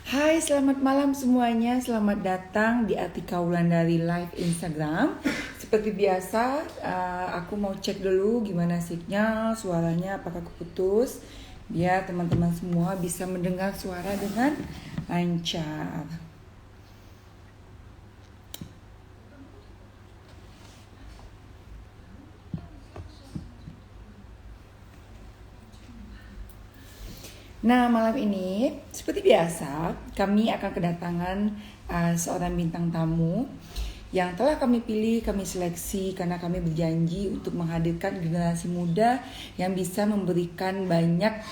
Hai, selamat malam semuanya. Selamat datang di Atika Wulandari Live Instagram. Seperti biasa, aku mau cek dulu gimana signal, suaranya apakah keputus, biar teman-teman semua bisa mendengar suara dengan lancar. Nah, malam ini seperti biasa, kami akan kedatangan seorang bintang tamu yang telah kami pilih, kami seleksi karena kami berjanji untuk menghadirkan generasi muda yang bisa memberikan banyak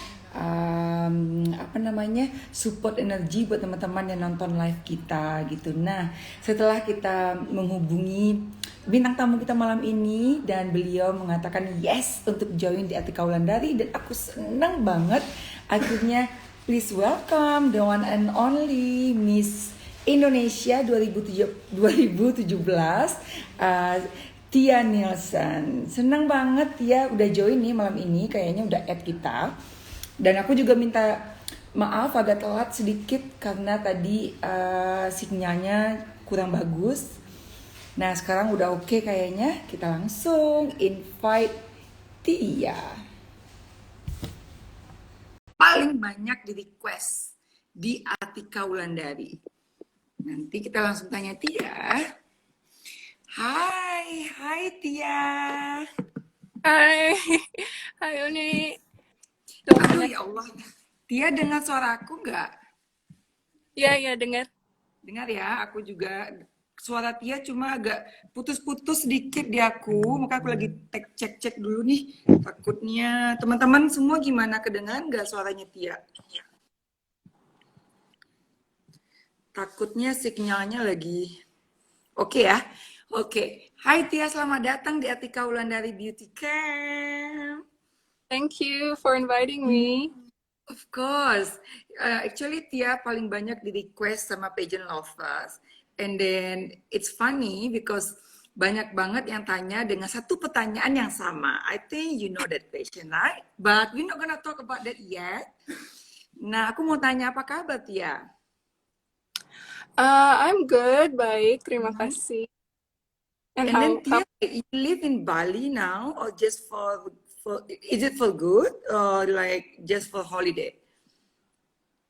support energi buat teman-teman yang nonton live kita gitu. Nah, setelah kita menghubungi bintang tamu kita malam ini dan beliau mengatakan yes untuk join di Atika Wulandari dan aku senang banget akhirnya. Please welcome the one and only Miss Indonesia 2017, Tia Nielsen. Senang banget Tia udah join nih malam ini, kayaknya udah add kita. Dan aku juga minta maaf agak telat sedikit karena tadi sinyalnya kurang bagus. Nah sekarang udah oke kayaknya, kita langsung invite Tia. Paling banyak di request di Atika Wulandari. Nanti kita langsung tanya Tia. Hai Tia. Hai, hai Uni. Aduh Banyak. ya Allah. Tia dengar suara aku nggak? Ya, dengar. Dengar ya, aku juga suara Tia cuma agak putus-putus sedikit di aku. Maka aku lagi cek dulu nih. Takutnya teman-teman semua gimana, kedengaran nggak suaranya Tia? Takutnya sinyalnya lagi oke ya. Oke. Hai Tia, selamat datang di Atika Wulandari Beauty Camp. Thank you for inviting Hmm, me. of course. Actually Tia paling banyak di request sama pageant lovers. And then it's funny because banyak banget yang tanya dengan satu pertanyaan yang sama. I think you know that question, right? But we're not gonna talk about that yet. Nah, aku mau tanya apa kabar Tia? I'm good, baik. Terima kasih. And And then how? Tia, you live in Bali now, or just for is it for good or like just for holiday?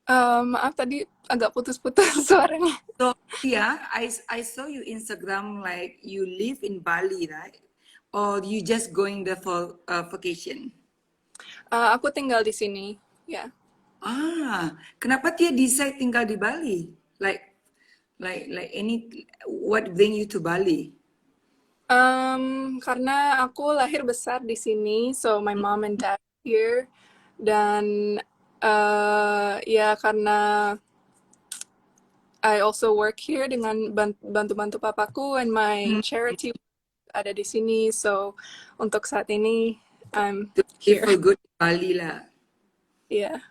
Maaf tadi agak putus-putus suaranya. So Tia, I saw you Instagram like you live in Bali, right? Or you just going there for vacation? Aku tinggal di sini. Ya. Kenapa Tia decide tinggal di Bali? Like any what bring you to Bali? Karena aku lahir besar di sini, so my mom and dad here. Dan ya karena I also work here dengan bantu-bantu papaku and my Hmm, charity ada di sini. So untuk saat ini I'm to live here. for good di Bali lah. Yeah.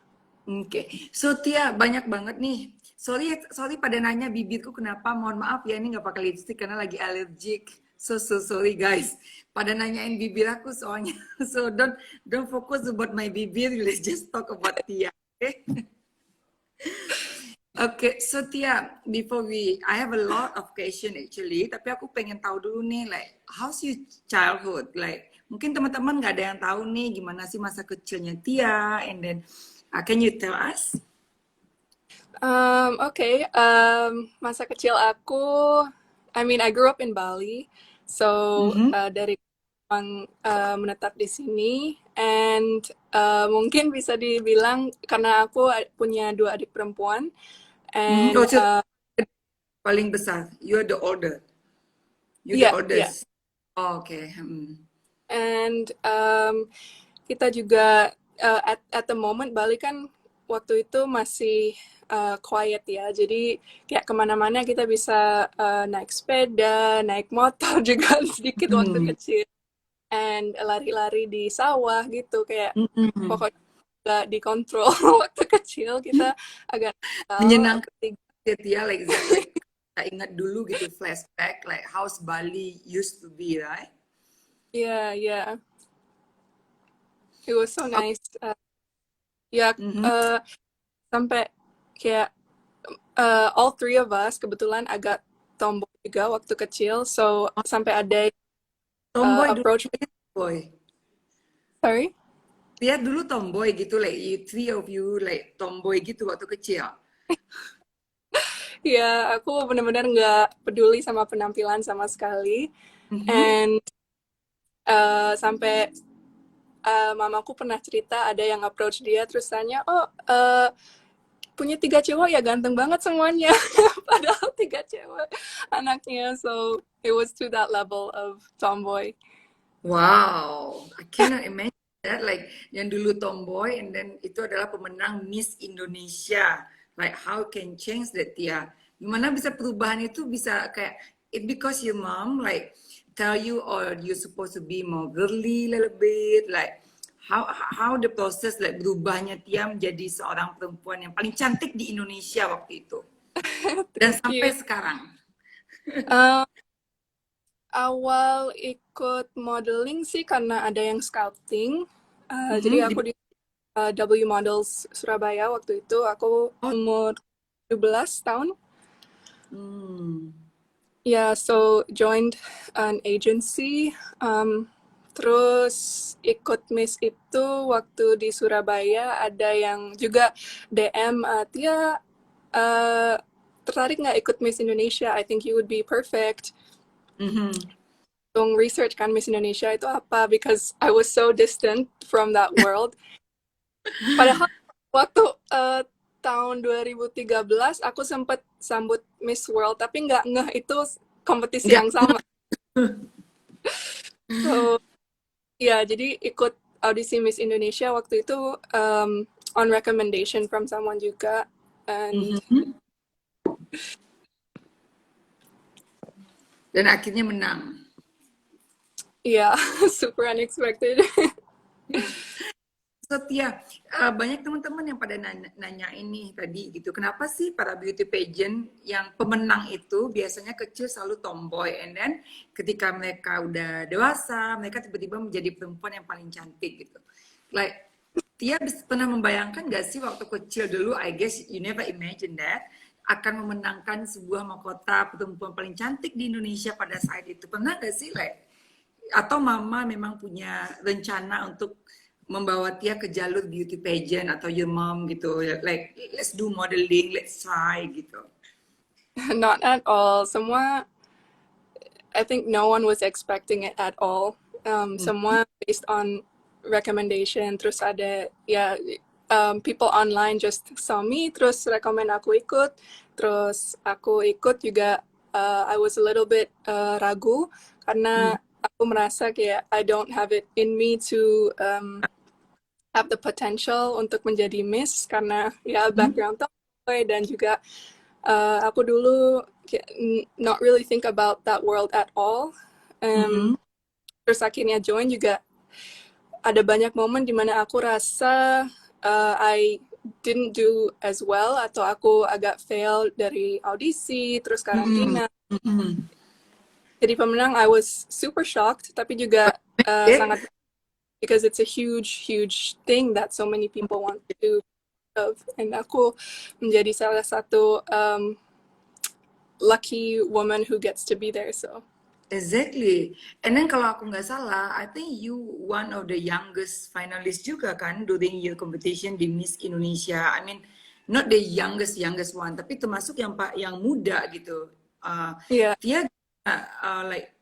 Oke, so Tia banyak banget nih. Sorry pada nanya bibirku kenapa. Mohon maaf ya ini nggak pakai lipstick karena lagi allergic. So sorry guys. Pada nanyain bibir aku soalnya. So don't focus about my bibir. Let's just talk about Tia. Okay? Okay, so Tia, I have a lot of question actually. Tapi aku pengen tahu dulu nih, like how's your childhood? Like mungkin teman-teman nggak ada yang tahu nih gimana sih masa kecilnya Tia. And then can you tell us? Okay. Masa kecil aku, I mean, I grew up in Bali, so Mhm. dari orang menetap di sini, and mungkin bisa dibilang karena aku punya dua adik perempuan, Mhm. and Oh, so paling besar. You're the older. You're the ya, ya, oldest. Oh, okay. and kita juga at the moment Bali kan waktu itu masih quiet ya, jadi kayak kemana-mana kita bisa naik sepeda, naik motor juga sedikit waktu Mhm. kecil, and lari-lari di sawah gitu, kayak Mhm. pokoknya nggak dikontrol. Waktu kecil kita agak nakal Menyenangkan ketiga. ya, Tia, like kita ingat dulu gitu flashback like how's Bali used to be, right? Ya, ya, it was so Oke. nice. Ya, Mhm. sampai kayak all three of us kebetulan agak tomboy juga waktu kecil, so sampai ada Tomboy dulu, approach. boy. Sorry. Dia dulu tomboy gitu, like you, three of you like tomboy gitu waktu kecil. Ya, aku benar-benar nggak peduli sama penampilan sama sekali. Mhm. And sampai mamaku pernah cerita ada yang approach dia terus tanya, oh punya 3 cewek ya ganteng banget semuanya. Padahal 3 cewek anaknya. So it was to that level of tomboy. Wow, I cannot imagine that. Like yang dulu tomboy, and then itu adalah pemenang Miss Indonesia. Like how can change that, Tia? Gimana bisa perubahan itu bisa kayak it because your mom like tell you or you supposed to be more girly a little bit, like how the process like berubahnya Tia menjadi seorang perempuan yang paling cantik di Indonesia waktu itu dan Thank sampai you. sekarang. Um, awal ikut modeling sih karena ada yang scouting. Jadi Mhm. aku di W Models Surabaya waktu itu. Aku Oh, umur 17 tahun. hmm. Yeah, so joined an agency. Terus ikut Miss itu waktu di Surabaya ada yang juga DM, Tia tertarik nggak ikut Miss Indonesia? I think you would be perfect. Mhm. Dong research kan Miss Indonesia itu apa? Because I was so distant from that world. Padahal waktu tahun 2013 aku sempat sambut Miss World tapi nggak ngeh itu kompetisi Nggak. yang sama. So ya jadi ikut audisi Miss Indonesia waktu itu on recommendation from someone juga, and Mhm. Dan akhirnya menang. yeah, super unexpected. Setia, banyak teman-teman yang pada nanya ini tadi gitu, kenapa sih para beauty pageant yang pemenang itu biasanya kecil selalu tomboy, and then ketika mereka udah dewasa, mereka tiba-tiba menjadi perempuan yang paling cantik gitu. Like, Tia pernah membayangkan gak sih waktu kecil dulu, I guess you never imagine that, akan memenangkan sebuah mahkota perempuan paling cantik di Indonesia pada saat itu. Pernah gak sih like, atau mama memang punya rencana untuk membawa Tia ke jalur beauty pageant atau your mom gitu, like let's do modeling, let's try gitu. Not at all. Semua, I think no one was expecting it at all. Mhm. Semua based on recommendation. Terus ada ya people online just saw me, terus recommend aku ikut. Terus aku ikut juga. I was a little bit ragu karena aku merasa kayak I don't have it in me to have the potential untuk menjadi Miss karena ya Mhm. background tomboy dan juga aku dulu not really think about that world at all. Mhm. Terus akhirnya join juga ada banyak momen dimana aku rasa I didn't do as well atau aku agak fail dari audisi terus Mhm. karantina. Mhm. Jadi pemenang I was super shocked tapi juga Eh, sangat because it's a huge thing that so many people want to do of, and aku menjadi salah satu lucky woman who gets to be there. So exactly. And then kalau aku nggak salah, I think you one of the youngest finalist juga kan during your competition di Miss Indonesia. I mean, not the youngest one, tapi termasuk yang muda gitu. yeah. Tia like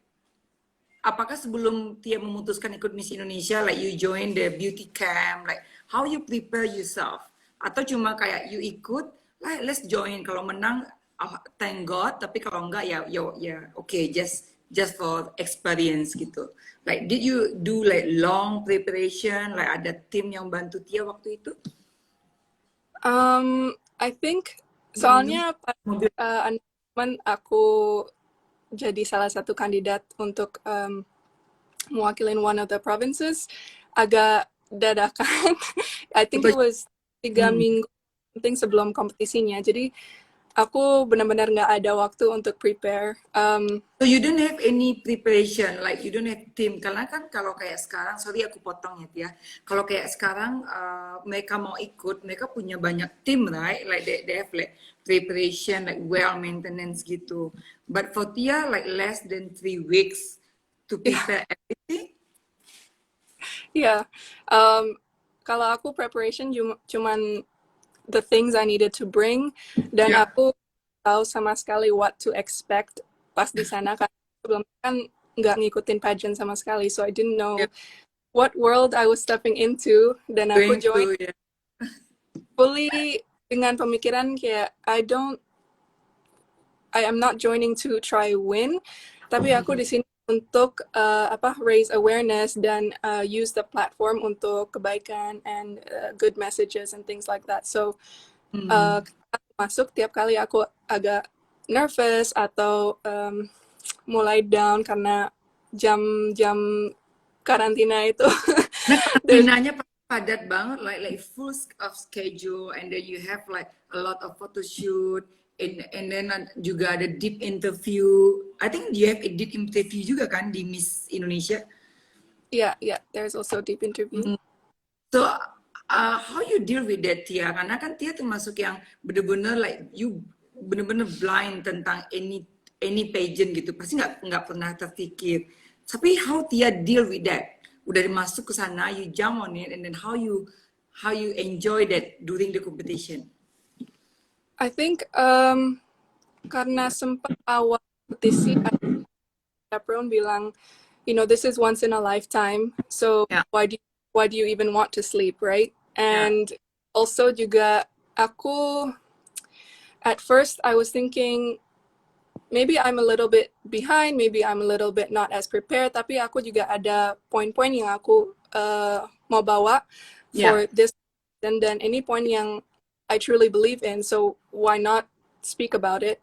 apakah sebelum Tia memutuskan ikut Miss Indonesia, like you join the beauty camp, like how you prepare yourself? Atau cuma kayak you ikut, like let's join, kalau menang, oh, thank God, tapi kalau enggak ya, okay, just for experience gitu. Like did you do like long preparation, like ada tim yang bantu Tia waktu itu? I think Di Indonesia, soalnya pas mobil. announcement aku jadi salah satu kandidat untuk mewakilin one of the provinces agak dadakan. I think it was 3 Hmm. minggu penting sebelum kompetisinya. Jadi aku benar-benar nggak ada waktu untuk prepare. So you don't have any preparation, like you don't have team. Karena kan kalau kayak sekarang, sorry aku potong ya Tia. Kalau kayak sekarang mereka mau ikut, mereka punya banyak tim, right? Like they have like preparation, like well maintenance gitu. But for Tia, like less than 3 weeks to Ya, prepare everything. ya. Kalau aku preparation cuman the things I needed to bring, dan Ya, aku tahu sama sekali what to expect pas di sana, kan sebelumnya kan nggak ngikutin pageant sama sekali, so I didn't ya, know what world I was stepping into, dan aku going join to ya. fully dengan pemikiran kayak I am not joining to try win, tapi aku di sini untuk raise awareness dan use the platform untuk kebaikan and good messages and things like that. So Hmm. masuk tiap kali aku agak nervous atau mulai down karena jam-jam karantina itu. Nah, There's karantinanya padat banget, like full of schedule, and then you have like a lot of photo shoot, and then juga ada deep interview. I think you have a deep interview juga kan di Miss Indonesia. yeah, there's also deep interview. Hmm. So how you deal with that Tia? Karena kan Tia termasuk yang bener-bener like you bener-bener blind tentang any pageant gitu. Pasti nggak pernah terpikir. Tapi how Tia deal with that? Udah masuk ke sana, you jump on it, and then how you enjoy that during the competition? I think karena sempat awal kompetisi chaperone bilang, this is once in a lifetime, so Ya, why do you even want to sleep, right? ya, And also juga aku at first I was thinking maybe I'm a little bit behind, maybe I'm a little bit not as prepared, tapi aku juga ada poin-poin yang aku mau bawa ya. for this, and then any point yang I truly believe in, so why not speak about it?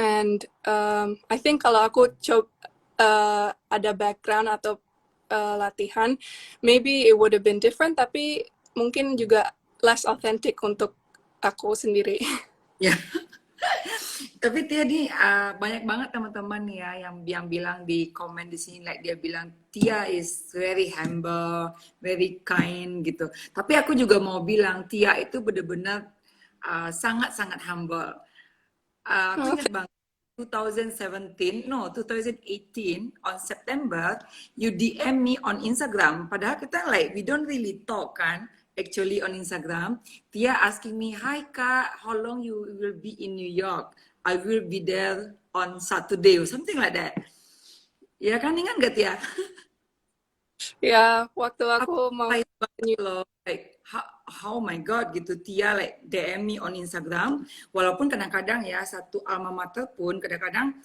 And I think kalau aku ada background atau latihan, maybe it would have been different, tapi mungkin juga less authentic untuk aku sendiri. Ya. Tapi Tia nih banyak banget teman-teman nih ya yang bilang di komen di sini, like dia bilang Tia is very humble, very kind gitu. Tapi aku juga mau bilang Tia itu benar-benar sangat-sangat humble. Aku Oh, ingat banget 2017, no 2018 on September, you DM me on Instagram. Padahal kita like we don't really talk kan, actually on Instagram. Tia asking me, "Hi Kak, how long you will be in New York? I will be there on Saturday," or something like that. Ya kan, ingat gak Tia? ya, waktu Aku aku mau surprise banget loh, like how my god gitu Tia like DM me on Instagram, walaupun kadang-kadang ya satu alma mater pun kadang-kadang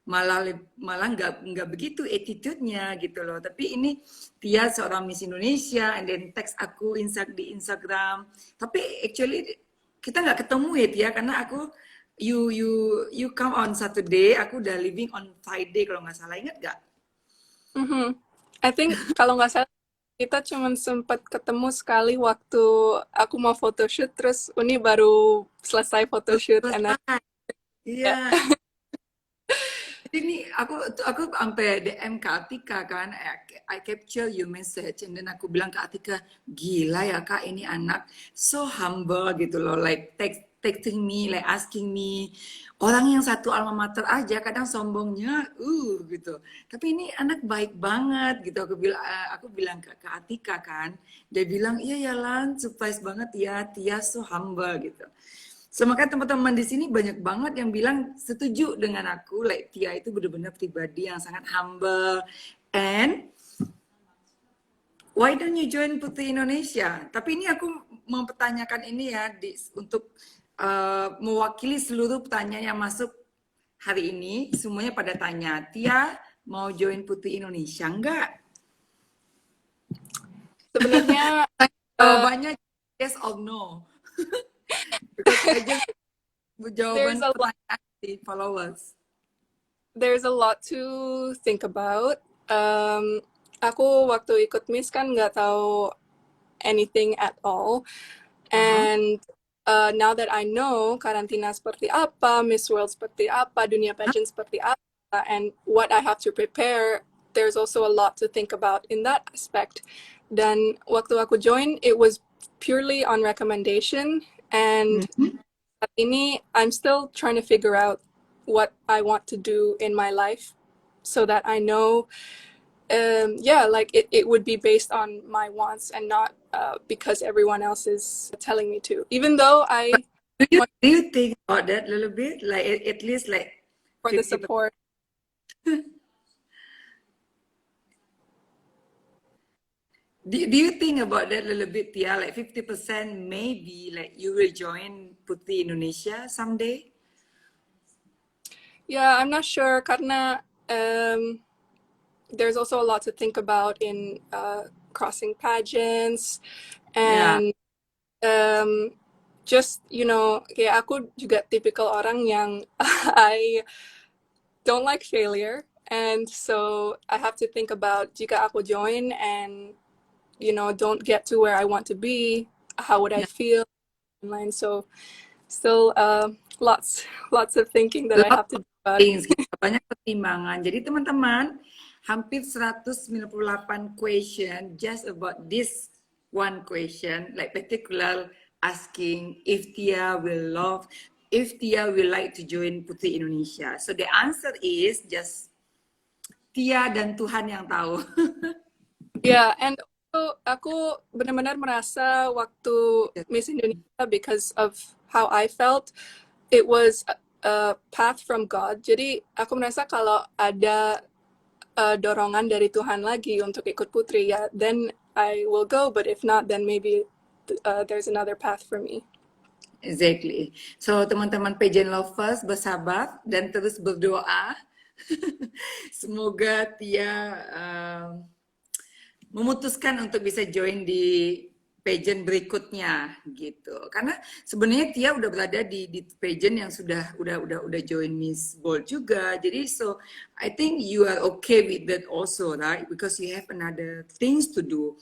malah malah nggak begitu attitude-nya gitu loh. Tapi ini Tia seorang Miss Indonesia, and then text aku di Instagram. Tapi actually kita nggak ketemu ya Tia, karena aku you you you come on Saturday, aku udah leaving on Friday kalau nggak salah, ingat nggak? Mhm. I think kalau nggak salah kita cuma sempat ketemu sekali waktu aku mau photoshoot, terus Uni baru selesai photoshoot, and then, Selesai. ya. Iya. Jadi nih aku sampai DM ke Atika kan, I capture your message, and then aku bilang ke Atika, gila ya Kak, ini anak so humble gitu loh, like texting me, like asking me, orang yang satu alma mater aja kadang sombongnya, gitu. Tapi ini anak baik banget gitu. Aku bilang ke Atika kan, dia bilang iya ya Lan, surprise banget ya, Tia so humble gitu. So, makanya teman-teman di sini banyak banget yang bilang setuju dengan aku, like Tia itu benar-benar pribadi yang sangat humble. And why don't you join Putri Indonesia? Tapi ini aku mempertanyakan ini ya untuk mewakili seluruh pertanyaan yang masuk hari ini. Semuanya pada tanya, Tia mau join Putri Indonesia enggak? Sebenarnya uh, Jawabannya yes or no. Because I just there's jawaban a lot pertanyaan di followers. there's a lot to think about. Aku waktu ikut Miss kan nggak tahu anything at all, Uh-huh. and now that I know karantina seperti apa, Miss World seperti apa, dunia pageant seperti apa, and what I have to prepare, there's also a lot to think about in that aspect. Dan waktu aku join, it was purely on recommendation, and Mhm. saat ini I'm still trying to figure out what I want to do in my life, so that I know, yeah, like it would be based on my wants and not because everyone else is telling me to. Even though I want Do you think about that a little bit? Like at least like for the 50%. support. Do you think about that a little bit, Tia? Like 50% maybe like you will join Putri Indonesia someday? Yeah, I'm not sure karena there's also a lot to think about in crossing pageants Yeah. and just kayak aku juga tipikal orang yang I don't like failure, and so I have to think about jika aku join and don't get to where I want to be, how would I Yeah. feel online. So still lots of thinking that I Lot have to of do about it. things gitu. Banyak pertimbangan. Jadi teman-teman, hampir 198 question just about this one question, like particular asking if Tia will like to join Putri Indonesia. So the answer is just Tia dan Tuhan yang tahu. Yeah, and also aku benar-benar merasa waktu Miss Indonesia, because of how I felt, it was a path from God. Jadi aku merasa kalau ada dorongan dari Tuhan lagi untuk ikut Putri, ya, then I will go. But if not, then maybe there's another path for me. Exactly. So teman-teman pageant lovers bersabar dan terus berdoa. Semoga Tia memutuskan untuk bisa join di pageant berikutnya gitu. Karena sebenarnya Tia udah berada di pageant yang udah join Miss World juga. Jadi so I think you are okay with that also, right? Because you have another things to do.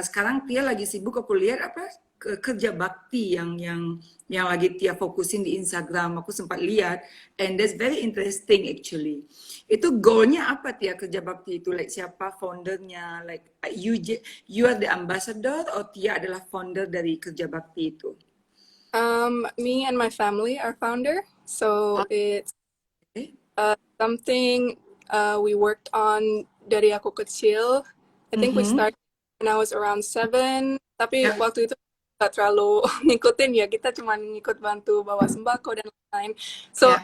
Sekarang Tia lagi sibuk, aku lihat apa kerja bakti yang lagi Tia fokusin di Instagram. Aku sempat lihat, and that's very interesting actually. Itu goalnya apa Tia kerja bakti itu? Like siapa foundernya? Like you are the ambassador or Tia adalah founder dari kerja bakti itu? Me and my family are founder, so it's Okay. something we worked on dari aku kecil. I think we started when I was around 7, tapi Yeah. waktu itu nggak terlalu ngikutin ya, kita cuma ngikut bantu bawa sembako dan lain-lain. So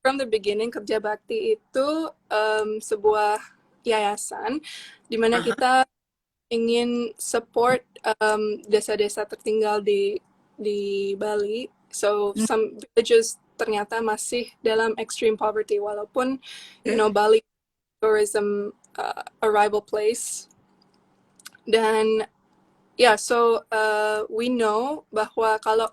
from the beginning, Kerja Bakti itu sebuah yayasan di mana kita ingin support desa-desa tertinggal di Bali. So some villages ternyata masih dalam extreme poverty, walaupun Bali tourism arrival place. Dan so we know bahwa kalau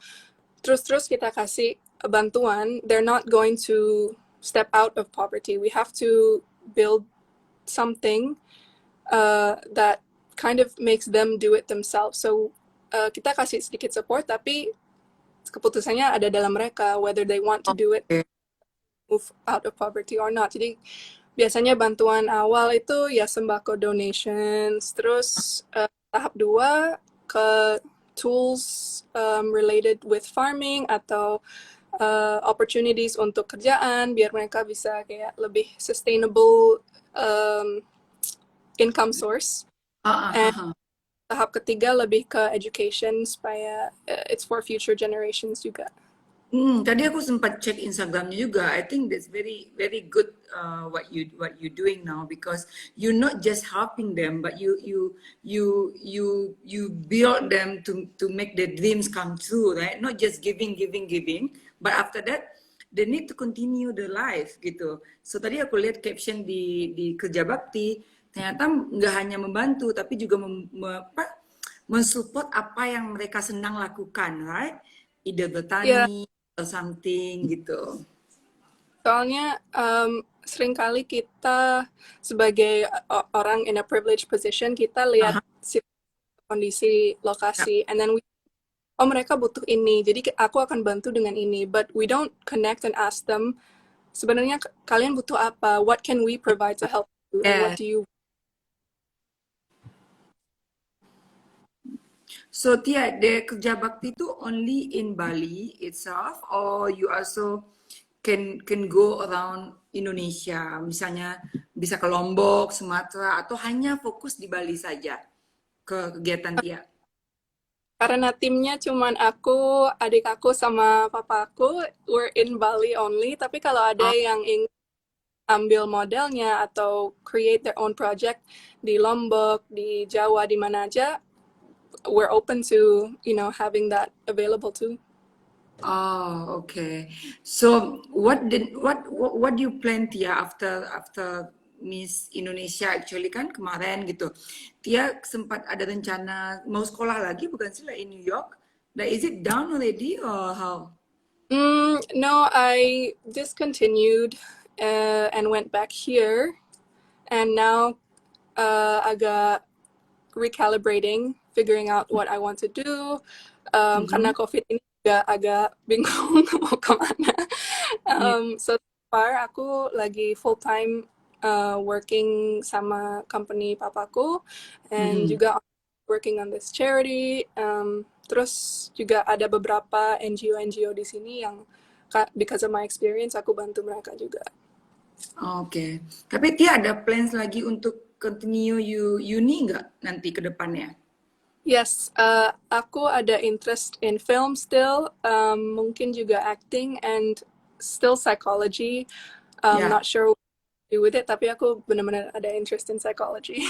terus-terus kita kasih bantuan, they're not going to step out of poverty. We have to build something that kind of makes them do it themselves. So kita kasih sedikit support, tapi keputusannya ada dalam mereka, whether they want to do it, move out of poverty or not. Jadi biasanya bantuan awal itu ya sembako donations, terus tahap 2 ke tools related with farming atau opportunities untuk kerjaan biar mereka bisa kayak lebih sustainable income source. And tahap ketiga lebih ke education supaya it's for future generations juga. Tadi aku sempat cek Instagramnya juga. I think that's very very good what you doing now, because you're not just helping them, but you build them to make their dreams come true, right? Not just giving, but after that they need to continue the life gitu. So tadi aku lihat caption di Kerja Bakti, ternyata nggak hanya membantu tapi juga mensupport apa yang mereka senang lakukan, right? Either bertani or something gitu. Soalnya seringkali kita sebagai orang in a privileged position, kita lihat kondisi lokasi, and then we oh mereka butuh ini, jadi aku akan bantu dengan ini. But we don't connect and ask them, sebenarnya kalian butuh apa? What can we provide to help you? And what Yeah. do you? So Tia, the kerja bakti itu only in Bali itself, or you also can go around Indonesia, misalnya bisa ke Lombok, Sumatera, atau hanya fokus di Bali saja ke kegiatan Tia? Karena timnya cuman aku, adik aku sama papa aku, we're in Bali only. Tapi kalau ada Oh, yang ingin ambil modelnya atau create their own project di Lombok, di Jawa, di mana aja, we're open to, having that available too. oh, okay. So what do you plan Tia after Miss Indonesia actually kan kemarin gitu. Tia sempat ada rencana mau sekolah lagi bukan sih lah in New York? Like, is it done already or how? No, I discontinued and went back here, and now agak recalibrating, figuring out what I want to do. Karena Mhm. COVID ini juga agak bingung mau kemana. Iya. So far aku lagi full time working sama company papaku, and Mhm. juga working on this charity. Terus juga ada beberapa NGO di sini yang because of my experience aku bantu mereka juga. Oke. Tapi Tia ada plans lagi untuk continue uni nggak nanti ke depannya? Yes, aku ada interest in film still, mungkin juga acting and still psychology. Ya. Not sure what to do with it, tapi aku benar-benar ada interest in psychology.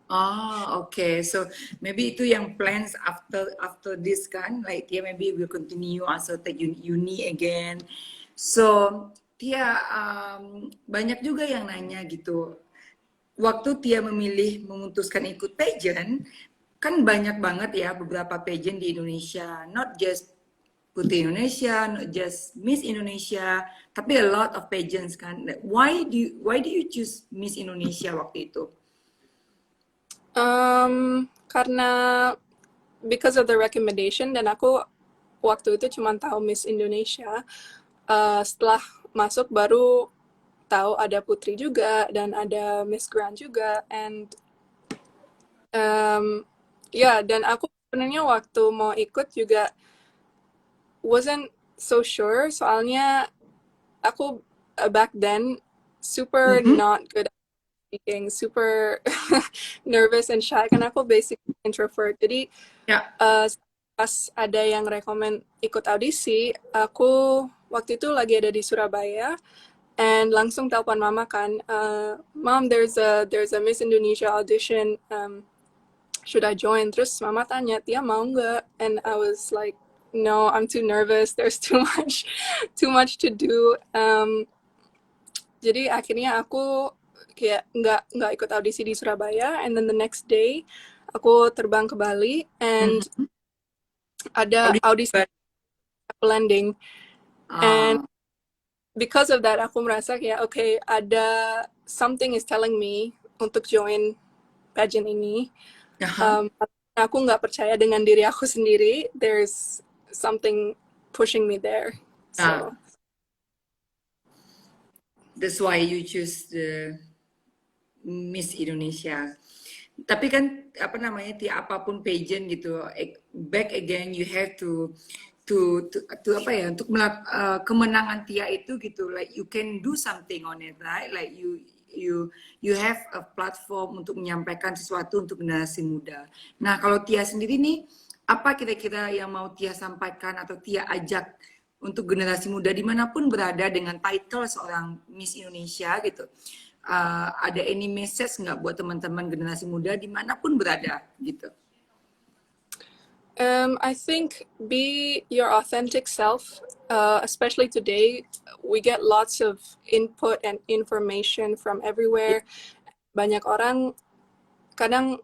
Oh, okay. So maybe itu yang plans after this kan, like Tia maybe will continue also take uni again. So Tia banyak juga yang nanya gitu. Waktu Tia memutuskan ikut pageant, kan banyak banget ya beberapa pageant di Indonesia, not just Putri Indonesia, not just Miss Indonesia, tapi a lot of pageants kan. Why do you choose Miss Indonesia waktu itu? Karena because of the recommendation, dan aku waktu itu cuma tahu Miss Indonesia. Setelah masuk baru tahu ada Putri juga dan ada Miss Grand juga, and dan aku sebenarnya waktu mau ikut juga wasn't so sure, soalnya aku back then super Mhm. not good at speaking, super nervous and shy, kan aku basic introvert. Jadi Ya. pas ada yang rekomen ikut audisi, aku waktu itu lagi ada di Surabaya, and langsung telepon mama kan, Mom, there's a Miss Indonesia audition, should I join? Terus mama tanya, Tia mau nggak? And I was like, no, I'm too nervous. There's too much to do. Jadi akhirnya aku kayak nggak ikut audisi di Surabaya. And then the next day aku terbang ke Bali, and Mhm. ada Audisi audisi juga. landing. And Ah, because of that aku merasa kayak okay, ada something is telling me untuk join pageant ini. aha. Aku nggak percaya dengan diri aku sendiri. There's something pushing me there. Nah, So, that's why you choose the Miss Indonesia. Tapi kan apa namanya apapun pageant gitu, back again you have to apa ya untuk kemenangan Tia itu gitu, like you can do something on it, right? Like you have a platform untuk menyampaikan sesuatu untuk generasi muda. Nah kalau Tia sendiri nih, apa kira-kira yang mau Tia sampaikan atau Tia ajak untuk generasi muda dimanapun berada dengan title seorang Miss Indonesia gitu? Ada any message nggak buat teman-teman generasi muda dimanapun berada gitu? I think be your authentic self. Especially today, we get lots of input and information from everywhere. Banyak orang kadang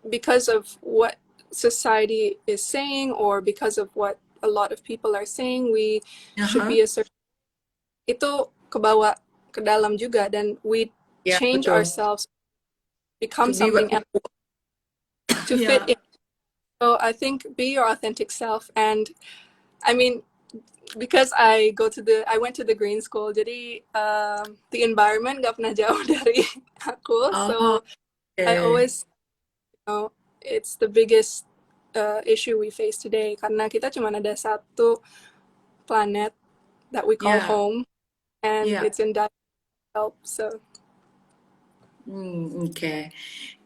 because of what society is saying or because of what a lot of people are saying, we should Aha. be a certain, itu kebawa ke dalam juga, dan we Ya change betul. ourselves, To become be what something else to fit ya in. So I think be your authentic self, and I mean, because I went to the green school, jadi the environment gak pernah jauh dari aku. Oh, So I oke. always know it's the biggest issue we face today karena kita cuma ada satu planet that we call Ya, home, and ya. it's in dire help. So Oke.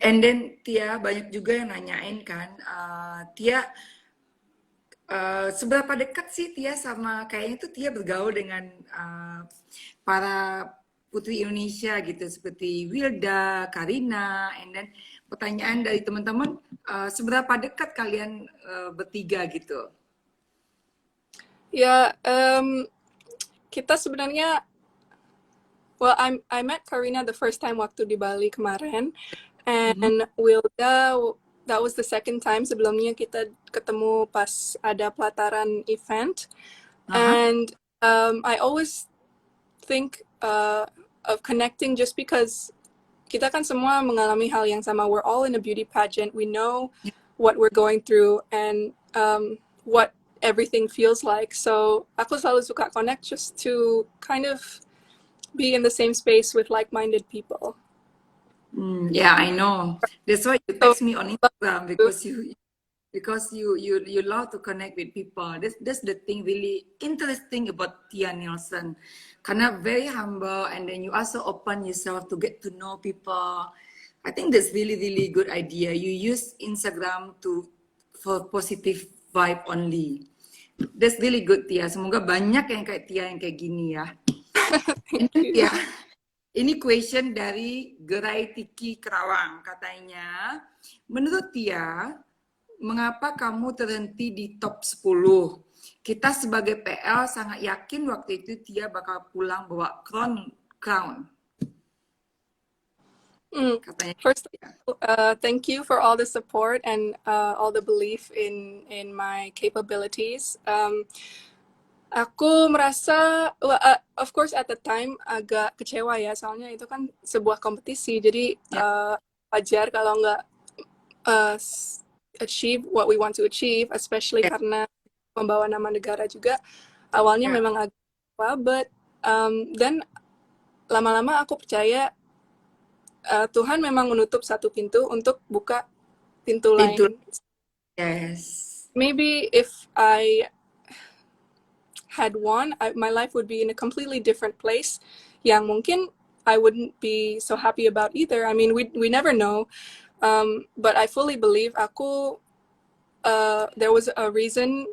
And then Tia banyak juga yang nanyain kan, Tia seberapa dekat sih Tia sama kayaknya tuh Tia bergaul dengan para putri Indonesia gitu seperti Wilda, Karina, and then pertanyaan dari teman-teman seberapa dekat kalian bertiga gitu? ya, kita sebenarnya, well, I met Karina the first time waktu di Bali kemarin, Mhm. and Wilda, that was the second time. Sebelumnya kita ketemu pas ada pelataran event, Aha. and I always think of connecting just because kita kan semua mengalami hal yang sama. We're all in a beauty pageant. We know what we're going through and what everything feels like. So aku selalu suka connect just to kind of be in the same space with like-minded people. Yeah, I know. That's why you So text me on Instagram because you love to connect with people. That's the thing really interesting about Tia Nielsen. Karena very humble and then you also open yourself to get to know people. I think that's really good idea. You use Instagram for positive vibe only. That's really good Tia. Semoga banyak yang kayak Tia yang kayak gini ya. thank And then you. Tia, ini question dari Gerai Tiki Kerawang. Katanya, menurut Tia, mengapa kamu terhenti di top 10? Kita sebagai PL sangat yakin waktu itu Tia bakal pulang bawa crown. Katanya. First, Ya. thank you for all the support and all the belief in my capabilities. Aku merasa, well, of course at the time agak kecewa ya, soalnya itu kan sebuah kompetisi, jadi Ya. wajar kalau nggak achieve what we want to achieve, especially Ya. karena membawa nama negara juga. Awalnya Ya. memang agak kecewa, but dan lama-lama aku percaya Tuhan memang menutup satu pintu untuk buka pintu Pintu. lain. Yes. Maybe if I had won, my life would be in a completely different place. Yang mungkin I wouldn't be so happy about either. I mean, we never know. But I fully believe there was a reason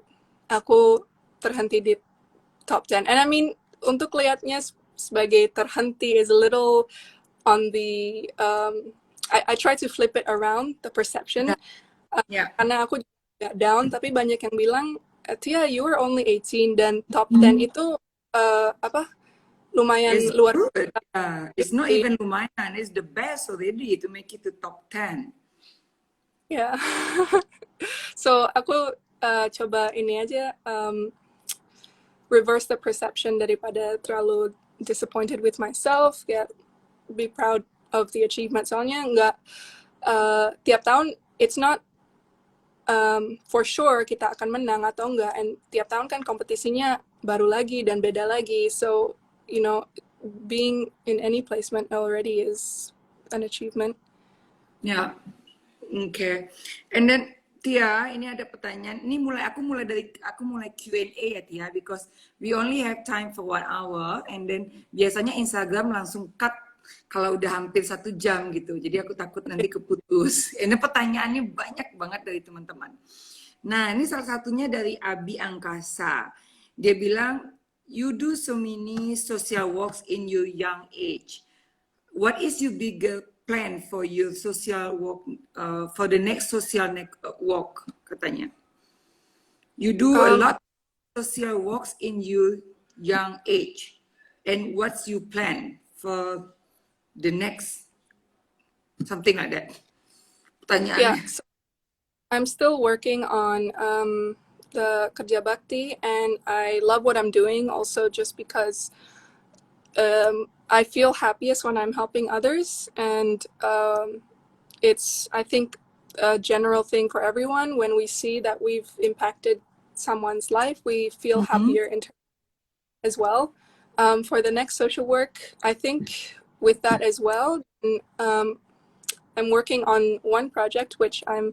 aku terhenti di top 10. And I mean, untuk lihatnya sebagai terhenti is a little on the I try to flip it around the perception. Ya. Karena aku juga down, tapi banyak yang bilang, Tia, you were only 18 dan top 10 itu lumayan It's luar good. biasa. Yeah. It's not even lumayan. It's the best already to make it to top 10. Ya. So aku coba ini aja reverse the perception daripada terlalu disappointed with myself. Ya, be proud of the achievement. Soalnya nggak tiap tahun it's not for sure kita akan menang atau enggak, and tiap tahun kan kompetisinya baru lagi dan beda lagi, so you know being in any placement already is an achievement. Ya. Oke. And then Tia, ini ada pertanyaan. Ini aku mulai Q&A ya Tia, because we only have time for 1 hour, and then biasanya Instagram langsung cut kalau udah hampir 1 jam gitu. Jadi aku takut nanti keputus. Ini pertanyaannya banyak banget dari teman-teman. Nah, ini salah satunya dari Abi Angkasa. Dia bilang, you do so many social works in your young age. What is your bigger plan for your social work, for the next social work, katanya? You do a lot of social works in your young age. And what's your plan for the next, something like that? Pertanyaannya. Yeah, so I'm still working on the Kerja Bakti, and I love what I'm doing also just because I feel happiest when I'm helping others, and it's, I think, a general thing for everyone. When we see that we've impacted someone's life, we feel Mhm. happier as well. For the next social work, I think with that as well, I'm working on one project which I'm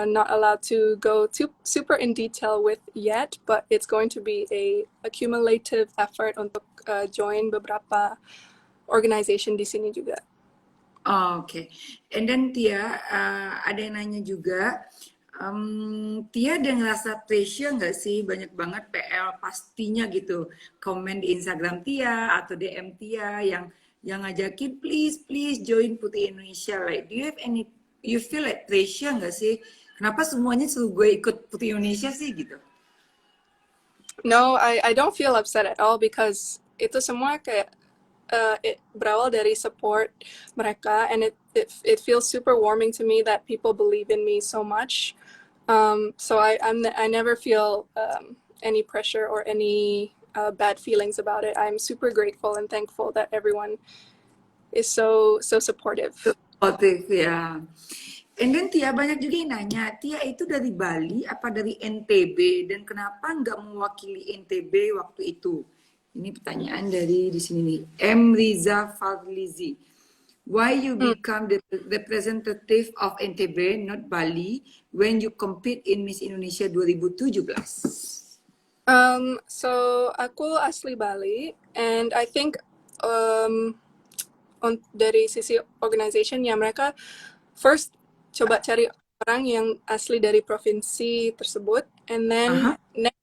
not allowed to go too super in detail with yet, but it's going to be a accumulative effort untuk join beberapa organization di sini juga. Oh, oke. And then Tia, ada yang nanya juga, Tia ada ngerasa pressure nggak sih banyak banget PL pastinya gitu, komen di Instagram Tia atau DM Tia yang ngajakin please join Putri Indonesia. Like, do you have any, you feel like pressure nggak sih? Kenapa semuanya suruh gue ikut Putri Indonesia sih gitu? No, I don't feel upset at all because itu semua kayak berawal dari support mereka, and it feels super warming to me that people believe in me so much. So I never feel any pressure or any bad feelings about it. I'm super grateful and thankful that everyone is so supportive. Supportive ya. And then Tia banyak juga yang nanya, Tia itu dari Bali apa dari NTB dan kenapa nggak mewakili NTB waktu itu? Ini pertanyaan dari di sini nih, M. Riza Fadlizi. Why you become the representative of NTB, not Bali, when you compete in Miss Indonesia 2017? So aku asli Bali, and I think dari sisi organization ya mereka first coba cari orang yang asli dari provinsi tersebut, and then next,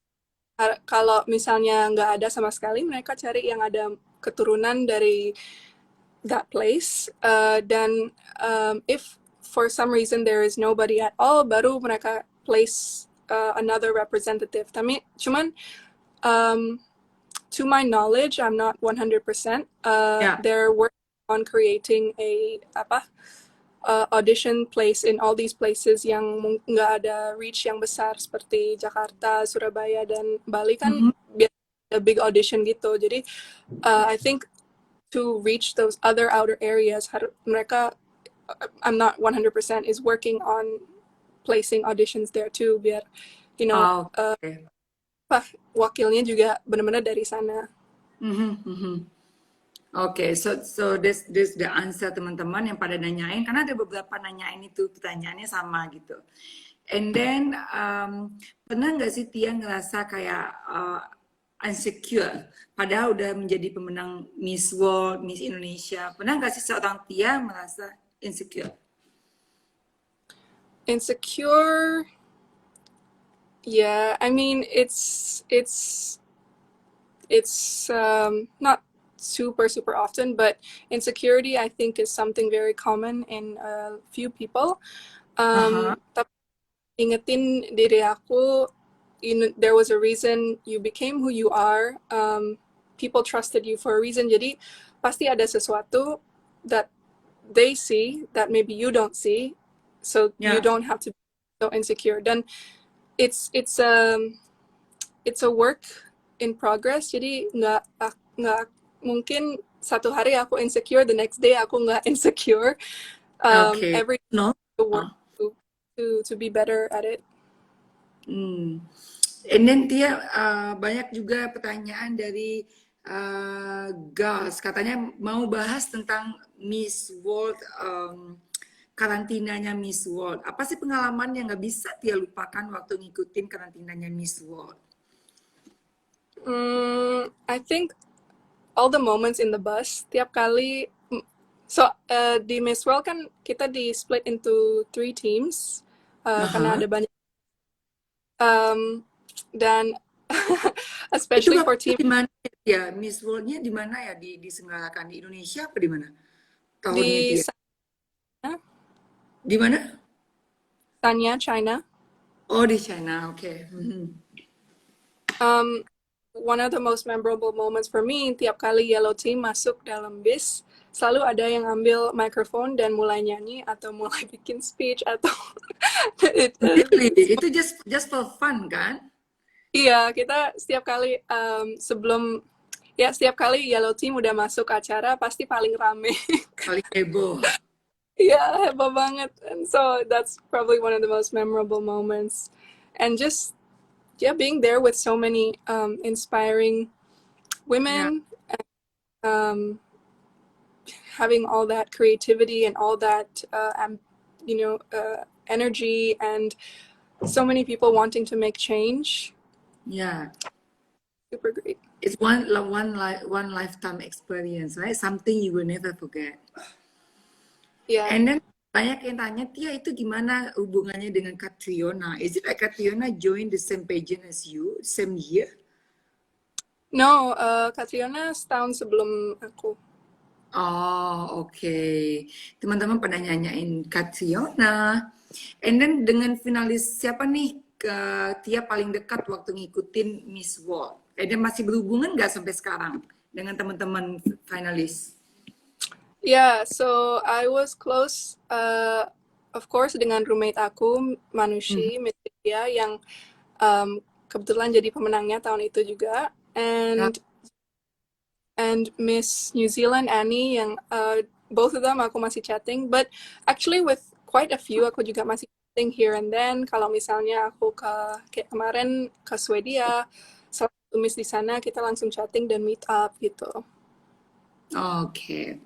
kalau misalnya nggak ada sama sekali, mereka cari yang ada keturunan dari that place. Dan if for some reason there is nobody at all, baru mereka place another representative. Tapi cuman to my knowledge, I'm not 100%. They're working on creating a audition place in all these places yang nggak ada reach yang besar seperti Jakarta, Surabaya, dan Bali kan biasa big audition gitu. Jadi I think to reach those other outer areas, mereka, I'm not 100%, is working on placing auditions there too, biar you know wakilnya juga benar-benar dari sana. Oke, so this the answer teman-teman yang pada nanyain, karena ada beberapa nanyain itu pertanyaannya sama gitu. And then pernah nggak sih Tia ngerasa kayak insecure, padahal udah menjadi pemenang Miss World, Miss Indonesia. Pernah nggak sih seorang Tia merasa insecure? Insecure, yeah. I mean, it's not super often, but insecurity I think is something very common in a few people. Tapi ingetin diri aku, there was a reason you became who you are. People trusted you for a reason. Jadi pasti ada sesuatu that they see that maybe you don't see, so you don't have to be so insecure. Then it's a work in progress. Jadi nggak mungkin satu hari aku insecure, the next day aku nggak insecure. Every work to be better at it. And then Tia, banyak juga pertanyaan dari Gas, katanya mau bahas tentang Miss World, karantinanya Miss World. Apa sih pengalaman yang nggak bisa Tia lupakan waktu ngikutin karantinanya Miss World? I think all the moments in the bus, tiap kali. So di Miss World kan kita di split into 3 teams karena ada banyak. Dan especially for team. Di mana ya Miss World-nya di mana ya diselenggarakan, di Indonesia apa di mana? Tahunnya di mana? Sanya, China. Oh, di China, oke. One of the most memorable moments for me, tiap kali Yellow Team masuk dalam bis, selalu ada yang ambil microphone dan mulai nyanyi atau mulai bikin speech atau itu just for fun kan? Iya, kita setiap kali setiap kali Yellow Team udah masuk acara pasti paling rame. Paling heboh. Yeah, heboh banget. And so that's probably one of the most memorable moments. And just, yeah, being there with so many inspiring Ya, women, um, having all that creativity and all that, energy, and so many people wanting to make change. ya. Super great. It's one lifetime experience, right? Something you will never forget. Yeah. And then banyak yang tanya, Tia itu gimana hubungannya dengan Catriona? Is it like Catriona join the same pageant as you, same year? No, Catriona setahun sebelum aku. Oh, oke. Teman-teman pada nyanyain Catriona. And then dengan finalis siapa nih Tia paling dekat waktu ngikutin Miss World? And then masih berhubungan nggak sampai sekarang dengan teman-teman finalis? Yeah, so I was close, of course, dengan roommate aku, Mhm. Manushi, Miss India, yang kebetulan jadi pemenangnya tahun itu juga. Ya, And Miss New Zealand, Annie, yang both of them aku masih chatting. But actually with quite a few, aku juga masih chatting here and then. Kalau misalnya aku kayak kemarin ke Swedia, salah satu Miss di sana, kita langsung chatting dan meet up gitu. oke.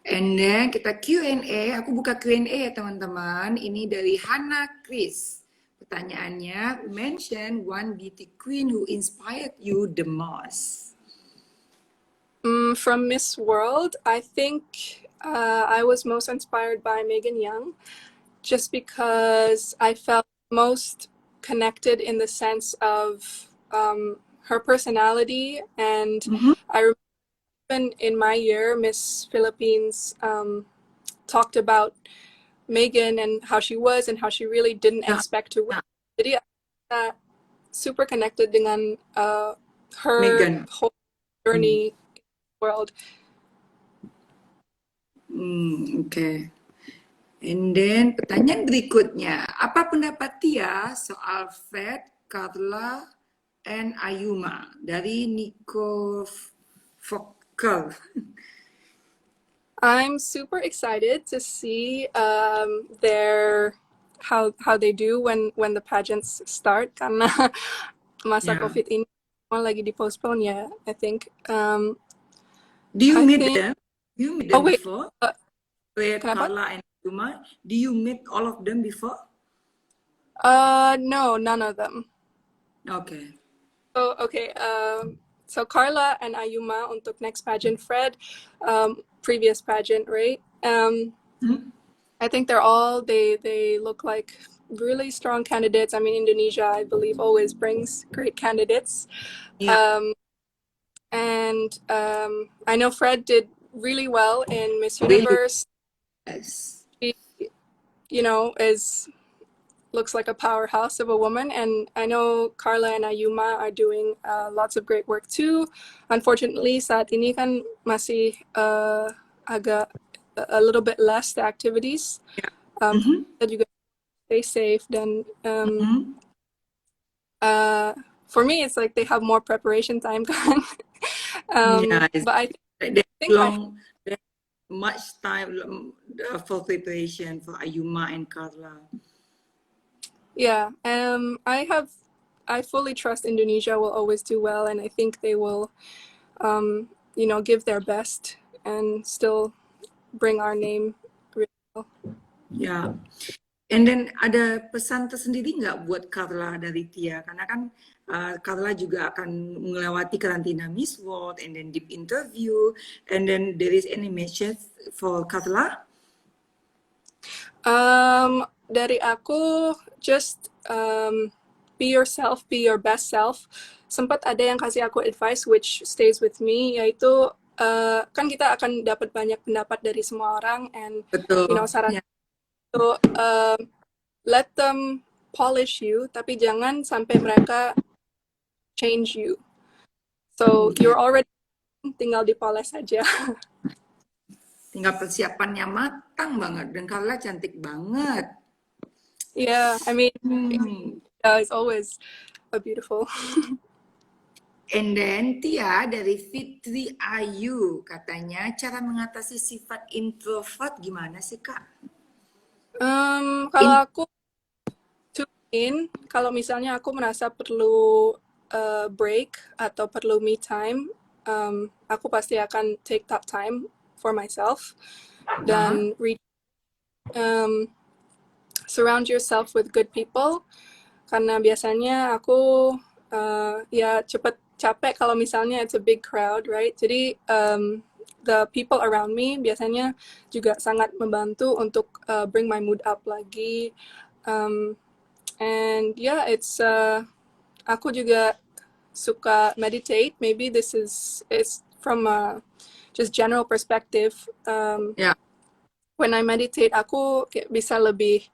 And then kita Q&A, aku buka Q&A ya teman-teman. Ini dari Hannah Chris. Pertanyaannya, mention one beauty queen who inspired you the most. From Miss World, I think I was most inspired by Megan Young, just because I felt most connected in the sense of her personality. And Mhm. I remember even in my year, Miss Philippines talked about Megan and how she was and how she really didn't Ya, expect to win. ya, Jadi uh, super connected dengan her Megan. whole Hmm, journey in the world. oke. And then pertanyaan berikutnya, apa pendapat Tia soal Fred, Carla, and Ayuma dari Nico Fokker? I'm super excited to see their how they do when the pageants start, karena masa Ya. COVID ini semua lagi di postpone ya, I think. Do you I meet think. them? Do you meet Oh them wait, before? uh, Fred, kenapa? Carla, and Ayuma? Do you meet all of them before? No, none of them. Okay. Oh, okay. So Carla and Ayuma untuk next pageant. Fred, previous pageant, right? Hmm? I think they look like really strong candidates. I mean, Indonesia, I believe, always brings great candidates. Yeah. Um, and I know Fred did really well in Miss Really? Universe. Yes. She, is looks like a powerhouse of a woman. And I know Carla and Ayuma are doing lots of great work too. Unfortunately, saat ini kan masih agak a little bit less the activities. Yeah. Mm-hmm. Kita juga stay safe. Then Mm-hmm. for me, it's like they have more preparation time. Yeah. But I There's think I there's much time for preparation for Ayuma and Carla. yeah. I fully trust Indonesia will always do well, and I think they will, give their best and still bring our name really well. Ya. And then ada pesan tersendiri nggak buat Carla dari Tia? Karena kan Carla juga akan melewati karantina Miss World and then deep interview. And then there is any message for Carla? Dari aku, just be yourself, be your best self. Sempat ada yang kasih aku advice which stays with me, yaitu kan kita akan dapat banyak pendapat dari semua orang, and Betul. saran Ya. itu let them polish you, tapi jangan sampai mereka change you. So Okay. you're already, tinggal dipoles aja. Tinggal persiapannya matang banget. Dan Carla cantik banget. Yeah, I mean, Hmm. it's always a beautiful. And then Tia dari Fitri Ayu katanya cara mengatasi sifat introvert gimana sih Kak? Kalau In aku kalau misalnya aku merasa perlu break atau perlu me time, aku pasti akan take that time for myself Aha. dan um, surround yourself with good people karena biasanya aku ya cepet capek kalau misalnya it's a big crowd, right? Jadi the people around me biasanya juga sangat membantu untuk bring my mood up lagi. Um, and yeah, aku juga suka meditate. Maybe this is from a just general perspective. Ya. When I meditate, aku kayak bisa lebih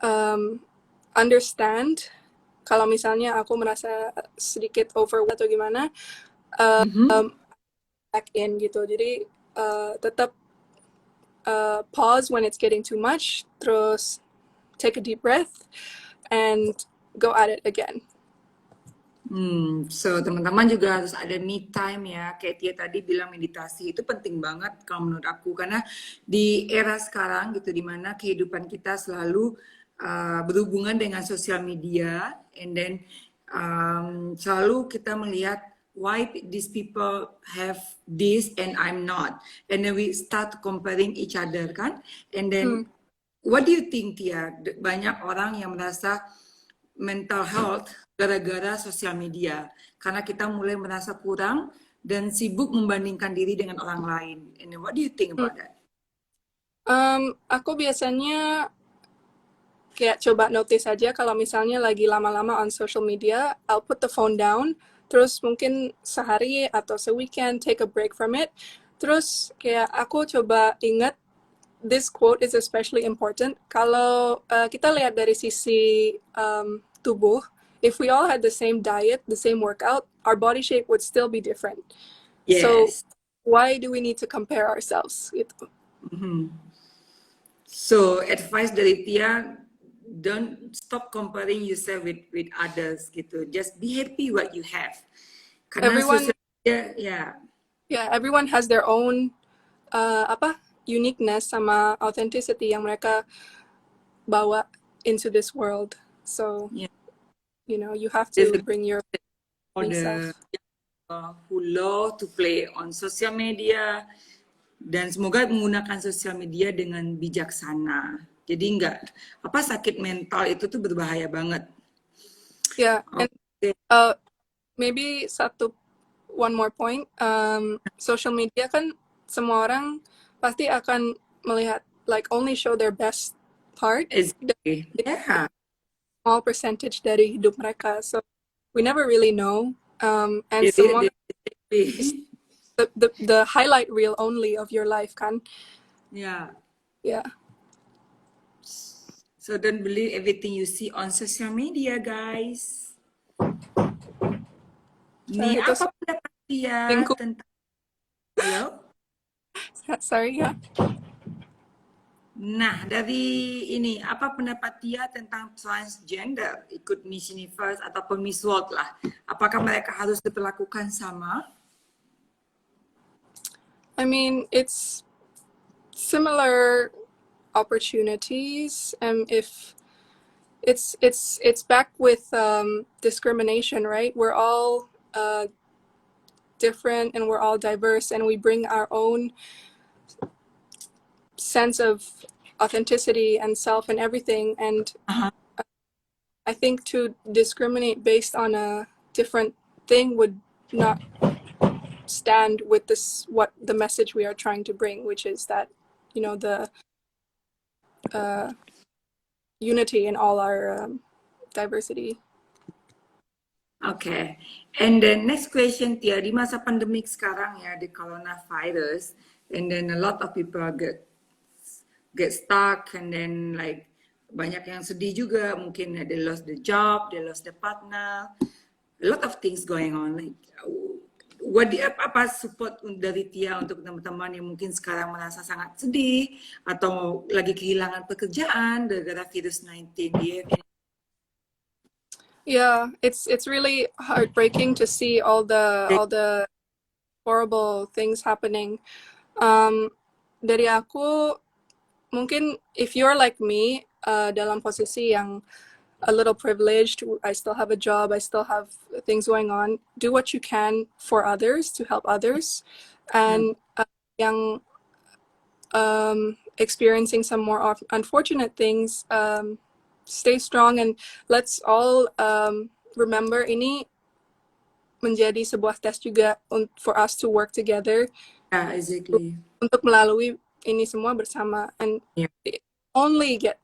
um, understand kalau misalnya aku merasa sedikit overwhelmed atau gimana, Mhm. back in gitu. Jadi tetap pause when it's getting too much, terus take a deep breath and go at it again. So teman-teman juga harus ada me time ya. Kayak Tia tadi bilang meditasi itu penting banget kalau menurut aku karena di era sekarang gitu dimana kehidupan kita selalu berhubungan dengan sosial media, and then selalu kita melihat why these people have this and I'm not, and then we start comparing each other kan, and then what do you think Tia? Banyak orang yang merasa mental health gara-gara sosial media. Karena kita mulai merasa kurang dan sibuk membandingkan diri dengan orang lain. And what do you think about that? Aku biasanya kayak coba notice aja kalau misalnya lagi lama-lama on social media, I'll put the phone down, terus mungkin sehari atau se-weekend take a break from it. Terus kayak aku coba ingat this quote is especially important. Kalau kita lihat dari sisi tubuh, if we all had the same diet, the same workout, our body shape would still be different. So Yes. why do we need to compare ourselves? Gitu. So advice dari Tia, don't stop comparing yourself with others gitu. Just be happy what you have. Karena Everyone, sosial media, ya. yeah, everyone has their own uniqueness sama authenticity yang mereka bawa into this world. So, Yeah. you have There's to a bring your for unique the self. who love to play on social media, dan semoga menggunakan sosial media dengan bijaksana. Jadi sakit mental itu tuh berbahaya banget. Yeah, and Okay. maybe one more point. Social media kan semua orang pasti akan melihat like only show their best part, Exactly. Yeah. small percentage dari hidup mereka. So we never really know. And Jadi, semua is the highlight reel only of your life kan. yeah. Yeah. So don't believe everything you see on social media, guys. Nih, Itu apa pendapat dia lingkup. tentang... Halo? Sorry ya. Nah, dari ini, apa pendapat Tia tentang transgender, ikut Miss Universe ataupun Miss World lah? Apakah mereka harus diperlakukan sama? I mean, it's similar opportunities, and if it's back with discrimination, right? We're all different and we're all diverse, and we bring our own sense of authenticity and self and everything. And I think to discriminate based on a different thing would not stand with what the message we are trying to bring, which is that the unity in all our diversity. Okay. And then next question, Tia, di masa pandemik sekarang ya, the coronavirus, and then a lot of people get stuck, and then like banyak yang sedih juga, mungkin they lost the job, they lost the partner, a lot of things going on. Like, apa support dari Tia untuk teman-teman yang mungkin sekarang merasa sangat sedih atau lagi kehilangan pekerjaan gara-gara virus 19? Yeah, it's really heartbreaking to see all the horrible things happening. Um, dari aku, mungkin if you're like me, dalam posisi yang a little privileged, I still have a job, I still have things going on. Do what you can for others to help others, Ya, and yang experiencing some more unfortunate things, stay strong and let's all remember ini menjadi sebuah tes juga for us to work together ya, exactly. untuk melalui ini semua bersama, and Ya. it only get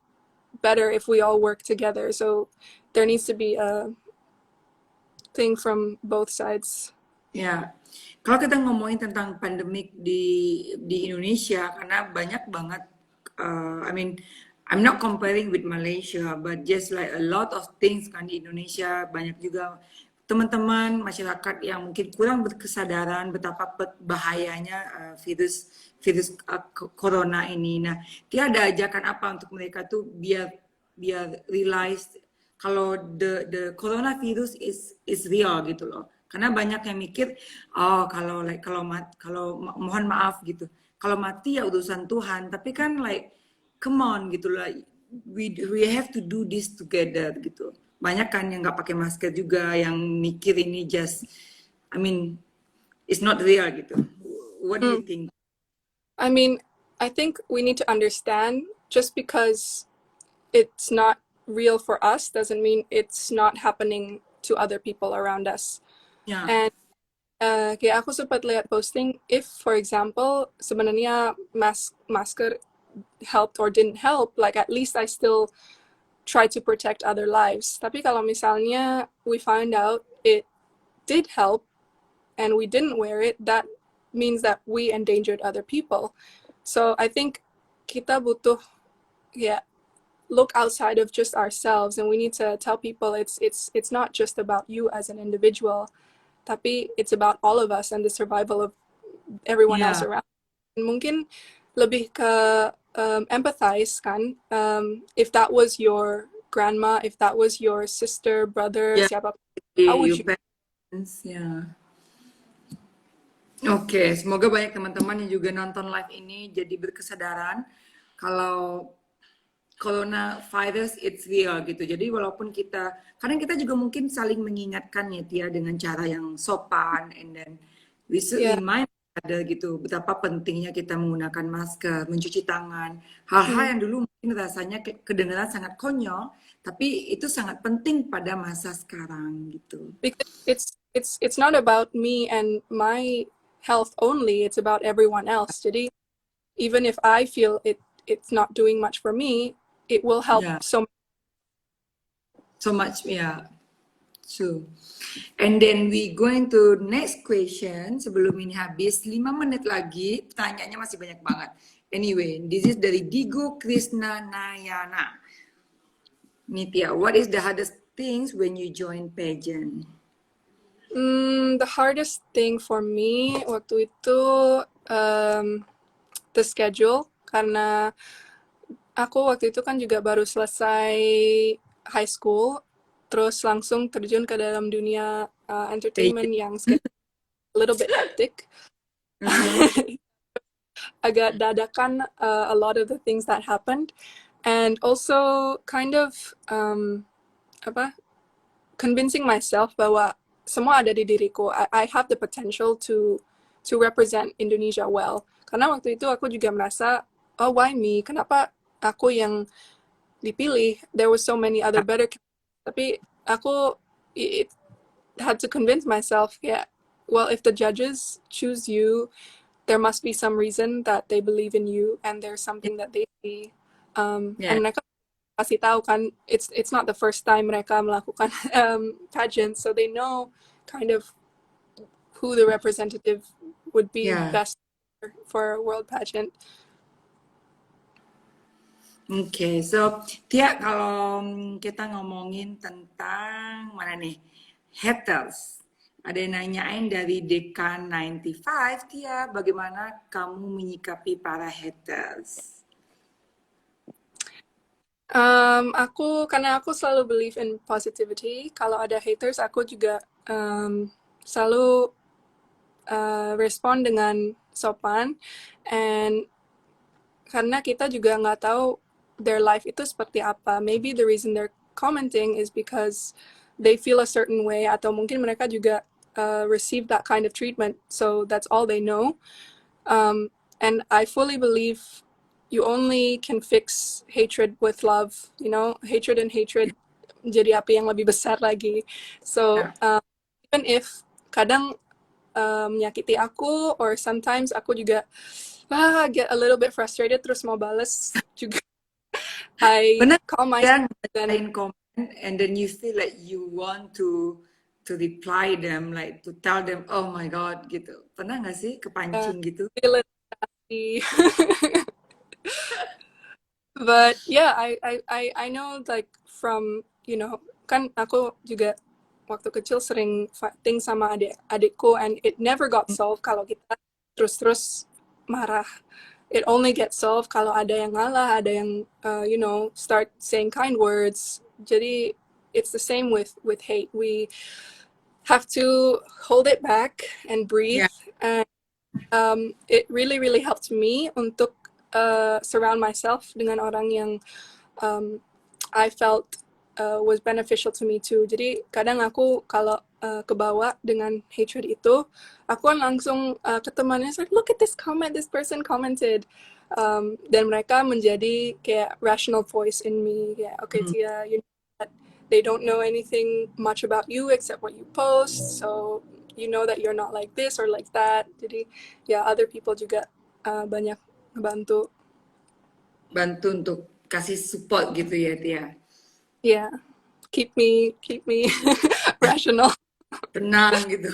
better if we all work together. So there needs to be a thing from both sides. Ya, kalau kita ngomongin tentang pandemik di Indonesia, karena banyak banget, I mean, I'm not comparing with Malaysia, but just like a lot of things kan di Indonesia, banyak juga teman-teman masyarakat yang mungkin kurang berkesadaran betapa bahayanya virus virus corona ini. Nah, dia ada ajakan apa untuk mereka tuh biar biar realize kalau the coronavirus is real gitu loh. Karena banyak yang mikir, oh kalau like kalau mohon maaf gitu, kalau mati ya urusan Tuhan. Tapi kan like, come on gitu loh, we have to do this together gitu. Banyak kan yang nggak pakai masker juga, yang mikir ini just, I mean, it's not real gitu. What do you Mm. think? I mean, I think we need to understand just because it's not real for us doesn't mean it's not happening to other people around us. Ya, And kayak aku sempat lihat posting, if for example sebenarnya masker helped or didn't help, like at least I still try to protect other lives. Tapi kalau misalnya we find out it did help and we didn't wear it, that means that we endangered other people. So I think kita butuh, yeah, look outside of just ourselves, and we need to tell people it's not just about you as an individual, tapi it's about all of us and the survival of everyone else ya, around. And mungkin lebih ke empathize kan, if that was your grandma, if that was your sister, brother, ya, siapa, how would your you? parents, ya. Oke, semoga banyak teman-teman yang juga nonton live ini jadi berkesadaran kalau coronavirus it's real gitu. Jadi walaupun kita, kadang kita juga mungkin saling mengingatkan ya Tia dengan cara yang sopan, and then we should Yeah. remind ada gitu betapa pentingnya kita menggunakan masker, mencuci tangan, hal-hal Mm. yang dulu mungkin rasanya kedengaran sangat konyol, tapi itu sangat penting pada masa sekarang gitu. Because it's not about me and my health only, it's about everyone else. Jadi even if I feel it's not doing much for me, it will help Ya, so. so much ya. So, and then we going to next question. Sebelum ini habis, 5 menit lagi. Pertanyaannya masih banyak banget. Anyway, this is dari Digo Krishna Nayana. Nitya, what is the hardest things when you join pageant? The hardest thing for me waktu itu the schedule, karena aku waktu itu kan juga baru selesai high school, terus langsung terjun ke dalam dunia entertainment Pageant. yang a little bit hectic. Mhm. Agak dadakan, a lot of the things that happened, and also kind of apa convincing myself bahwa semua ada di diriku. I have the potential to represent Indonesia well. Karena waktu itu aku juga merasa, oh why me? Kenapa aku yang dipilih? There was so many other better. Tapi aku it had to convince myself, yeah, well if the judges choose you, there must be some reason that they believe in you and there's something that they see. Yeah. And mereka kasih tahu kan, it's not the first time mereka melakukan pageants, so they know kind of who the representative would be Yeah. best for a world pageant. Oke, so Tia, kalau kita ngomongin tentang mana nih, haters, ada yang nanyain dari Dekan 95, Tia, bagaimana kamu menyikapi para haters? Karena aku selalu believe in positivity. Kalau ada haters, aku juga selalu respond dengan sopan. And karena kita juga nggak tahu their life itu seperti apa. Maybe the reason they're commenting is because they feel a certain way, atau mungkin mereka juga receive that kind of treatment. So that's all they know. And I fully believe you only can fix hatred with love. You know, hatred and hatred jadi api yang lebih besar lagi. So Ya. even if kadang menyakiti aku, or sometimes aku juga get a little bit frustrated terus mau bales juga. I Pernah call ya myself dan ngebacain komen and then you feel like you want to reply them, like to tell them, oh my God, gitu. Pernah nggak sih uh, kepancing gitu? feel it. But yeah, I know, like, from, kan aku juga waktu kecil sering fighting sama adikku, and it never got solved kalau kita terus-terus marah. It only gets solved kalau ada yang ngalah, ada yang start saying kind words. Jadi it's the same with hate. We have to hold it back and breathe. Ya, And it really really helped me untuk surround myself dengan orang yang I felt was beneficial to me too. Jadi kadang aku kalau kebawa dengan hatred itu, aku kan langsung ke temannya, like, look at this comment, this person commented. Dan mereka menjadi kayak rational voice in me. Yeah, okay, hmm, Tia, you know that they don't know anything much about you except what you post. So you know that you're not like this or like that. Jadi ya, other people juga banyak ngebantu. bantu untuk kasih support gitu ya, Tia. Yeah, keep me rational. Tenang gitu.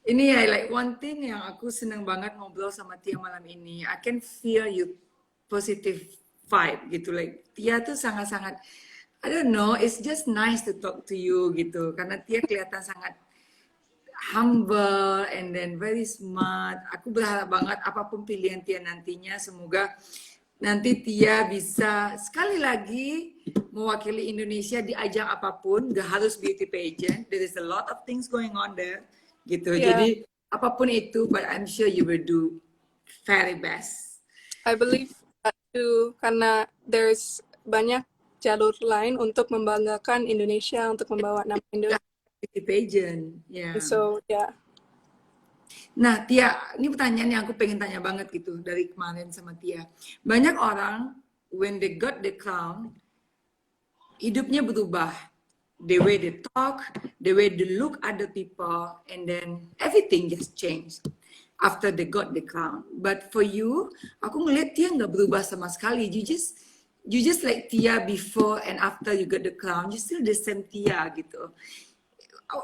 Ini ya, like one thing yang aku seneng banget ngobrol sama Tia malam ini. I can feel you positive vibe gitu. Like Tia tuh sangat-sangat, I don't know, it's just nice to talk to you gitu. Karena Tia kelihatan sangat humble and then very smart. Aku berharap banget apapun pilihan Tia nantinya, semoga nanti Tia bisa sekali lagi mewakili Indonesia di ajang apapun, gak harus beauty pageant. There is a lot of things going on there, gitu. Yeah, Jadi apapun itu, but I'm sure you will do very best. I believe that too, karena there's banyak jalur lain untuk membanggakan Indonesia, untuk membawa nama Gak Indonesia. beauty pageant, ya. So yeah. Nah, Tia, ini pertanyaan yang aku pengen tanya banget gitu dari kemarin sama Tia. Banyak orang when they got the crown, hidupnya berubah. The way they talk, the way they look at the people, and then everything just changed after they got the crown. But for you, aku ngeliat Tia nggak berubah sama sekali. You just like Tia before and after you got the crown. You still the same Tia gitu.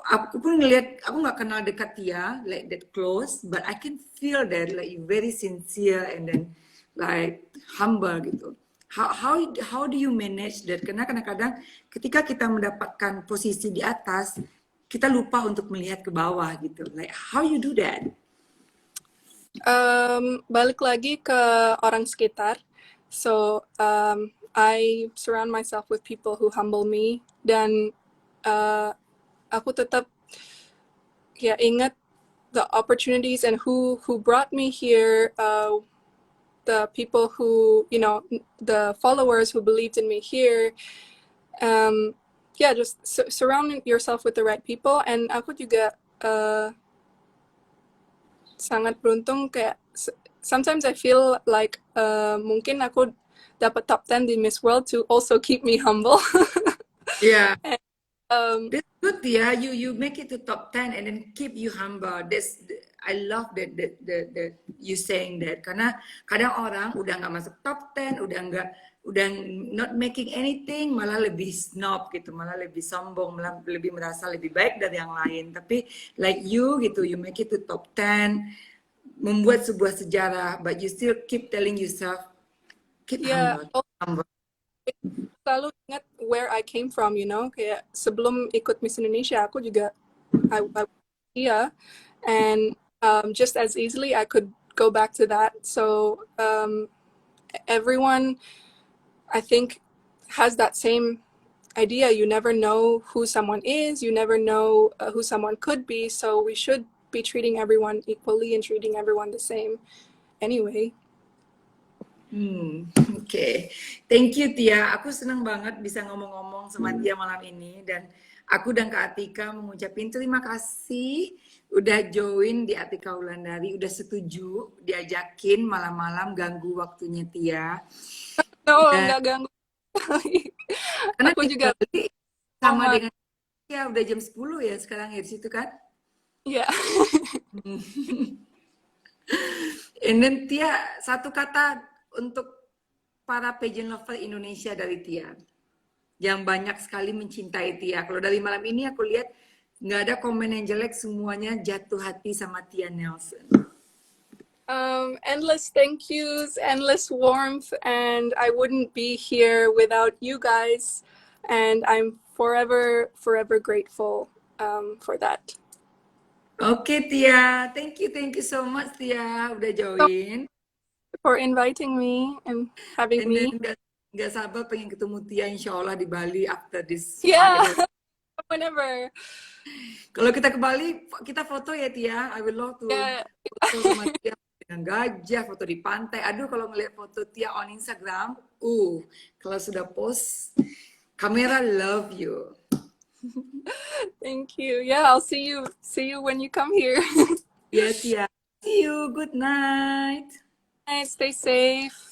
Aku pun ngeliat, aku nggak kenal dekat Tia like that close, but I can feel that like you very sincere and then like humble gitu. How do you manage that? Karena kadang-kadang ketika kita mendapatkan posisi di atas, kita lupa untuk melihat ke bawah gitu. Like how you do that? Balik lagi ke orang sekitar. So I surround myself with people who humble me, dan aku tetap ya ingat the opportunities and who brought me here. The people who, the followers who believed in me here. Yeah, just surround yourself with the right people. And aku juga sangat beruntung, kayak sometimes I feel like mungkin aku dapat top 10 di Miss World to also keep me humble. Yeah. um, That's good, yeah. You make it to top 10 and then keep you humble. I love that you saying that. Karena kadang orang udah nggak masuk top 10, udah not making anything, malah lebih snob gitu, malah lebih sombong, malah lebih merasa lebih baik dari yang lain. Tapi like you gitu, you make it to top 10, membuat sebuah sejarah, but you still keep telling yourself, keep yeah, humble, humble. selalu ingat where I came from, kayak sebelum ikut Miss Indonesia, aku juga I yeah, and just as easily I could go back to that. So everyone I think has that same idea. You never know who someone is, you never know who someone could be, so we should be treating everyone equally and treating everyone the same anyway. Oke. Thank you Tia. Aku senang banget bisa ngomong-ngomong sama Tia malam ini dan aku dan Kak Atika mengucapin terima kasih udah join di Atika Wulandari, udah setuju diajakin malam-malam ganggu waktunya Tia. No, Dan nggak ganggu. karena Aku di juga Bali sama sama, dengan Tia udah jam 10 ya sekarang ya di situ kan. ya. And then Tia, satu kata untuk para pageant lover Indonesia dari Tia yang banyak sekali mencintai Tia. Kalau dari malam ini aku lihat nggak ada komen yang jelek, semuanya jatuh hati sama Tia Nelson. Endless thank yous, endless warmth, and I wouldn't be here without you guys. And I'm forever, forever grateful for that. Oke Tia, thank you so much Tia udah So, join. for inviting me and having And then me. nggak sabar pengen ketemu Tia insya Allah di Bali after this Yeah, final. whenever. Kalau kita ke Bali, kita foto ya Tia. I will love to Yeah. foto sama Tia dengan gajah, foto di pantai. Aduh kalau ngeliat foto Tia on Instagram, kalau sudah post, kamera love you. Thank you. Yeah, I'll see you when you come here. Ya Tia. See you. Good night. Stay safe.